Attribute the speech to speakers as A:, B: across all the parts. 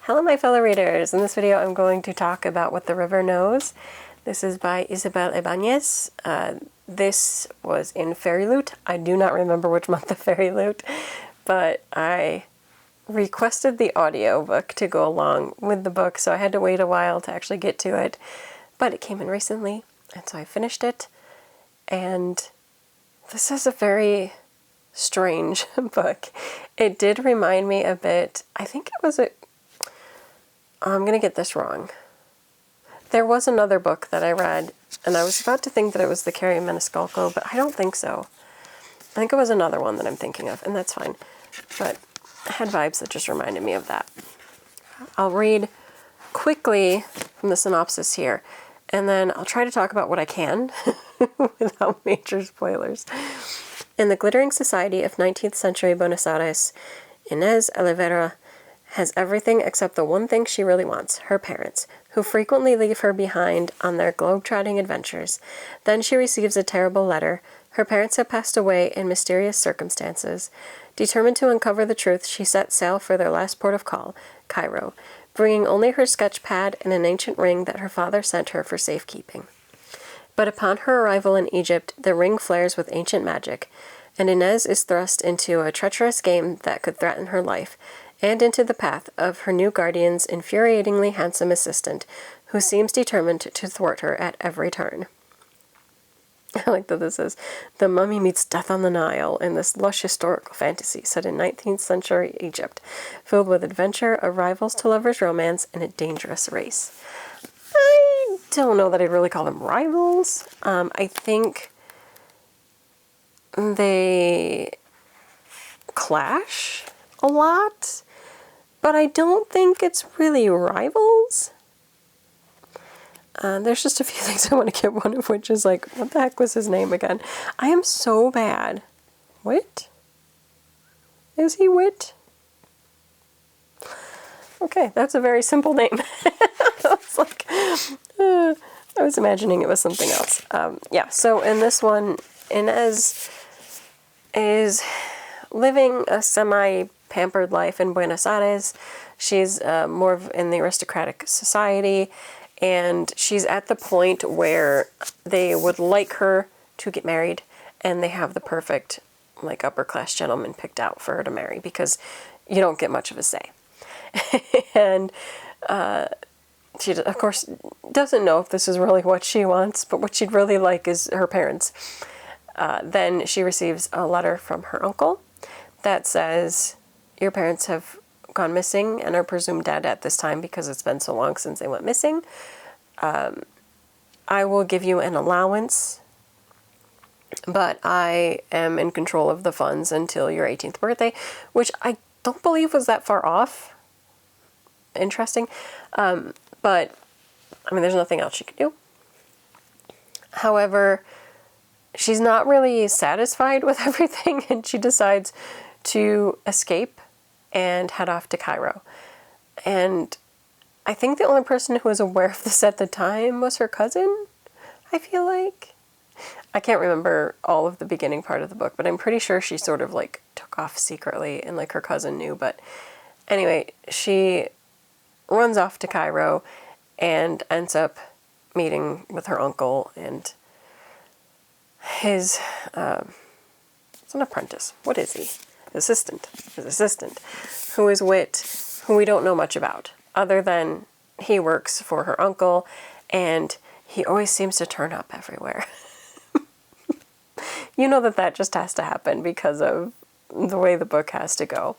A: Hello my fellow readers. In this video I'm going to talk about What the River Knows. This is by Isabel Ibanez. This was in Fairy Loot. I do not remember which month of Fairy Loot, but I requested the audiobook to go along with the book, so I had to wait a while to actually get to it. But it came in recently, and so I finished it. And this is a very strange book. It did remind me a bit, I think it was I'm going to get this wrong. There was another book that I read, and I was about to think that it was the Carrie Maniscalco, but I don't think so. I think it was another one that I'm thinking of, and that's fine. But I had vibes that just reminded me of that. I'll read quickly from the synopsis here, and then I'll try to talk about what I can without major spoilers. In the glittering society of 19th century Buenos Aires, Inés Oliveira has everything except the one thing she really wants, her parents, who frequently leave her behind on their globe-trotting adventures. Then she receives a terrible letter. Her parents have passed away in mysterious circumstances. Determined to uncover the truth, she sets sail for their last port of call, Cairo, bringing only her sketch pad and an ancient ring that her father sent her for safekeeping. But upon her arrival in Egypt, the ring flares with ancient magic, and Inez is thrust into a treacherous game that could threaten her life, and into the path of her new guardian's infuriatingly handsome assistant, who seems determined to thwart her at every turn. I like that this is The Mummy Meets Death on the Nile in this lush historical fantasy set in 19th century Egypt, filled with adventure, a rivals to lovers romance, and a dangerous race. I don't know that I'd really call them rivals. I think they clash a lot, but I don't think it's really rivals. There's just a few things I want to get, one of which is like, what the heck was his name again? I am so bad. Wit? Is he Wit? Okay, that's a very simple name. I was like, I was imagining it was something else. Yeah, so in this one, Inez is living a semi-pampered life in Buenos Aires. She's more in the aristocratic society, and she's at the point where they would like her to get married, and they have the perfect, like, upper-class gentleman picked out for her to marry, because you don't get much of a say. And she, of course, doesn't know if this is really what she wants, but what she'd really like is her parents. Then she receives a letter from her uncle that says, your parents have gone missing and are presumed dead at this time because it's been so long since they went missing. I will give you an allowance, but I am in control of the funds until your 18th birthday, which I don't believe was that far off. Interesting. But, I mean, there's nothing else she could do. However, she's not really satisfied with everything, and she decides to escape and head off to Cairo. And I think the only person who was aware of this at the time was her cousin, I feel like. I can't remember all of the beginning part of the book, but I'm pretty sure she sort of, like, took off secretly, and, like, her cousin knew. But anyway, she runs off to Cairo and ends up meeting with her uncle and his, it's an apprentice. What is he? His assistant, who is Wit, who we don't know much about, other than he works for her uncle, and he always seems to turn up everywhere. You know that just has to happen because of the way the book has to go.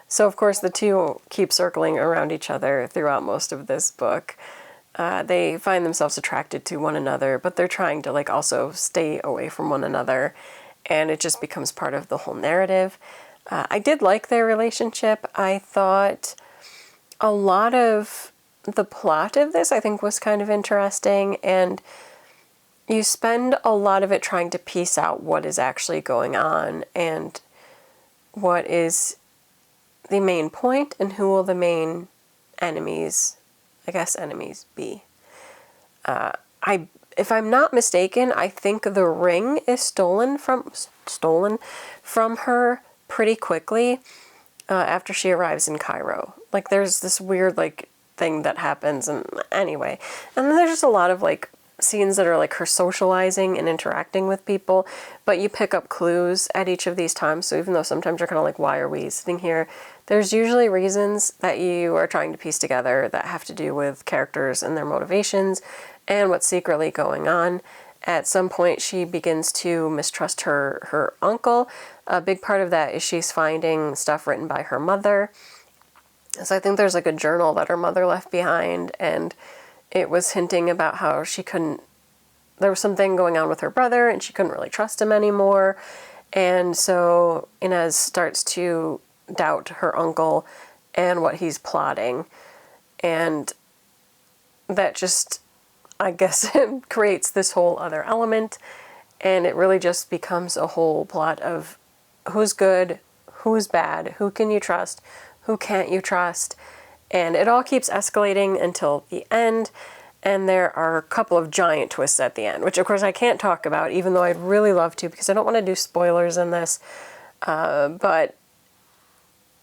A: So, of course, the two keep circling around each other throughout most of this book. They find themselves attracted to one another, but they're trying to, like, also stay away from one another, and it just becomes part of the whole narrative. I did like their relationship. I thought a lot of the plot of this, I think, was kind of interesting, and you spend a lot of it trying to piece out what is actually going on and what is the main point and who will the main enemies, I guess, be. If I'm not mistaken, I think the ring is stolen from her pretty quickly after she arrives in Cairo. Like, there's this weird, like, thing that happens, and anyway. And then there's just a lot of, like, scenes that are, like, her socializing and interacting with people, but you pick up clues at each of these times, so even though sometimes you're kind of like, why are we sitting here? There's usually reasons that you are trying to piece together that have to do with characters and their motivations and what's secretly going on. At some point, she begins to mistrust her uncle. A big part of that is she's finding stuff written by her mother. So I think there's like a journal that her mother left behind, and it was hinting about how there was something going on with her brother and she couldn't really trust him anymore. And so Inez starts to doubt her uncle and what he's plotting. And that just, I guess, creates this whole other element. And it really just becomes a whole plot of who's good, who's bad, who can you trust, who can't you trust. And it all keeps escalating until the end. And there are a couple of giant twists at the end, which of course I can't talk about, even though I'd really love to, because I don't want to do spoilers in this. But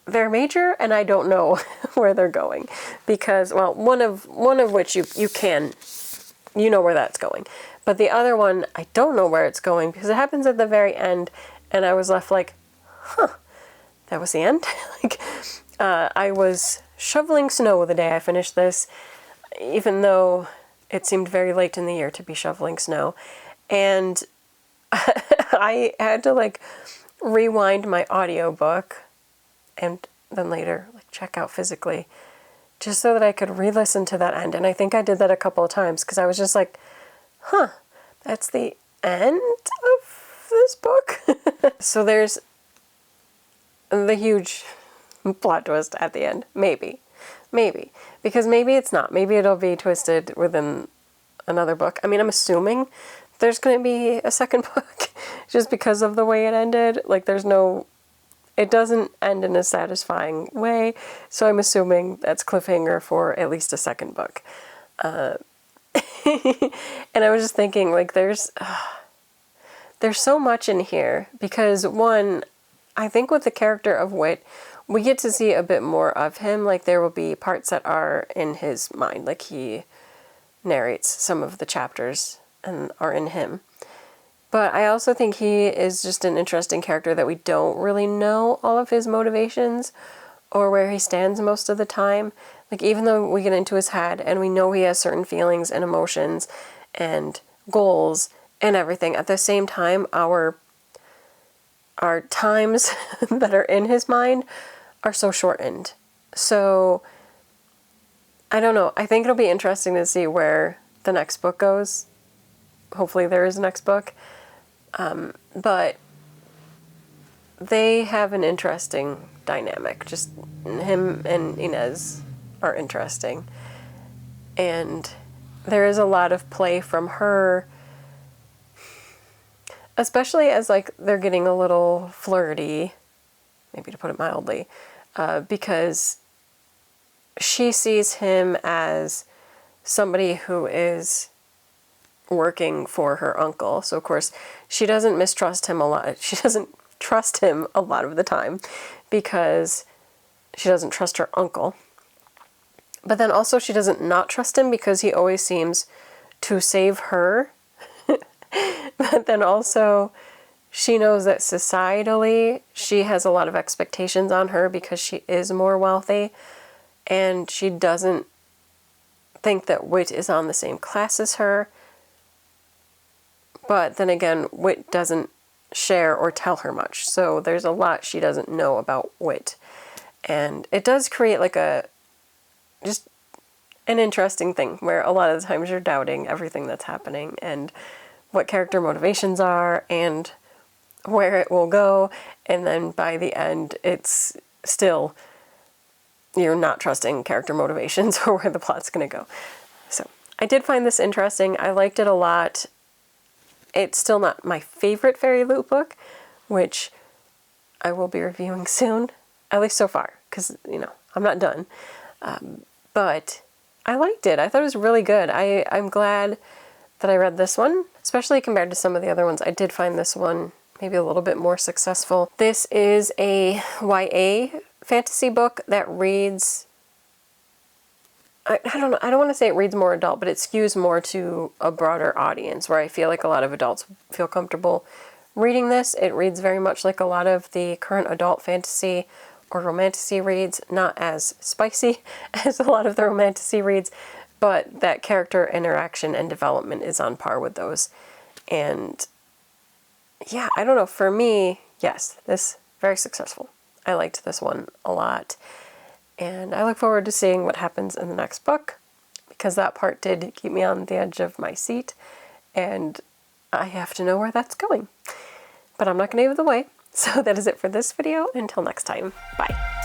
A: they're major, and I don't know where they're going, because, well, one of which you know where that's going, but the other one I don't know where it's going, because it happens at the very end, and I was left like, huh, that was the end. Like, I was shoveling snow the day I finished this, even though it seemed very late in the year to be shoveling snow, and I had to like rewind my audiobook and then later like check out physically just so that I could re-listen to that end. And I think I did that a couple of times because I was just like, huh, that's the end of this book? So there's the huge plot twist at the end. Maybe. Because maybe it's not. Maybe it'll be twisted within another book. I mean, I'm assuming there's going to be a second book just because of the way it ended. Like, it doesn't end in a satisfying way, so I'm assuming that's cliffhanger for at least a second book. And I was just thinking, like, there's so much in here, because one, I think with the character of Wit, we get to see a bit more of him. Like, there will be parts that are in his mind, like he narrates some of the chapters and are in him. But I also think he is just an interesting character that we don't really know all of his motivations or where he stands most of the time. Like, even though we get into his head and we know he has certain feelings and emotions and goals and everything, at the same time, our times that are in his mind are so shortened. So, I don't know. I think it'll be interesting to see where the next book goes. Hopefully there is a next book. But they have an interesting dynamic. Just him and Inez are interesting. And there is a lot of play from her, especially as, like, they're getting a little flirty, maybe to put it mildly, because she sees him as somebody who is working for her uncle. So, of course, she doesn't mistrust him a lot. She doesn't trust him a lot of the time because she doesn't trust her uncle. But then also she doesn't not trust him because he always seems to save her. But then also she knows that societally she has a lot of expectations on her because she is more wealthy, and she doesn't think that Wit is on the same class as her. But then again, Wit doesn't share or tell her much, so there's a lot she doesn't know about Wit. And it does create like just an interesting thing where a lot of the times you're doubting everything that's happening and what character motivations are and where it will go, and then by the end it's still, you're not trusting character motivations or where the plot's going to go. So I did find this interesting. I liked it a lot. It's still not my favorite Fairy Loot book, which I will be reviewing soon, at least so far, because, I'm not done. But I liked it. I thought it was really good. I'm glad that I read this one, especially compared to some of the other ones. I did find this one maybe a little bit more successful. This is a YA fantasy book that reads I don't know, I don't want to say it reads more adult, but it skews more to a broader audience, where I feel like a lot of adults feel comfortable reading this. It reads very much like a lot of the current adult fantasy or romantasy reads, not as spicy as a lot of the romantasy reads, but that character interaction and development is on par with those. And yeah, I don't know, for me, yes, this very successful. I liked this one a lot. And I look forward to seeing what happens in the next book, because that part did keep me on the edge of my seat, and I have to know where that's going. But I'm not going to give it away. So that is it for this video. Until next time, bye.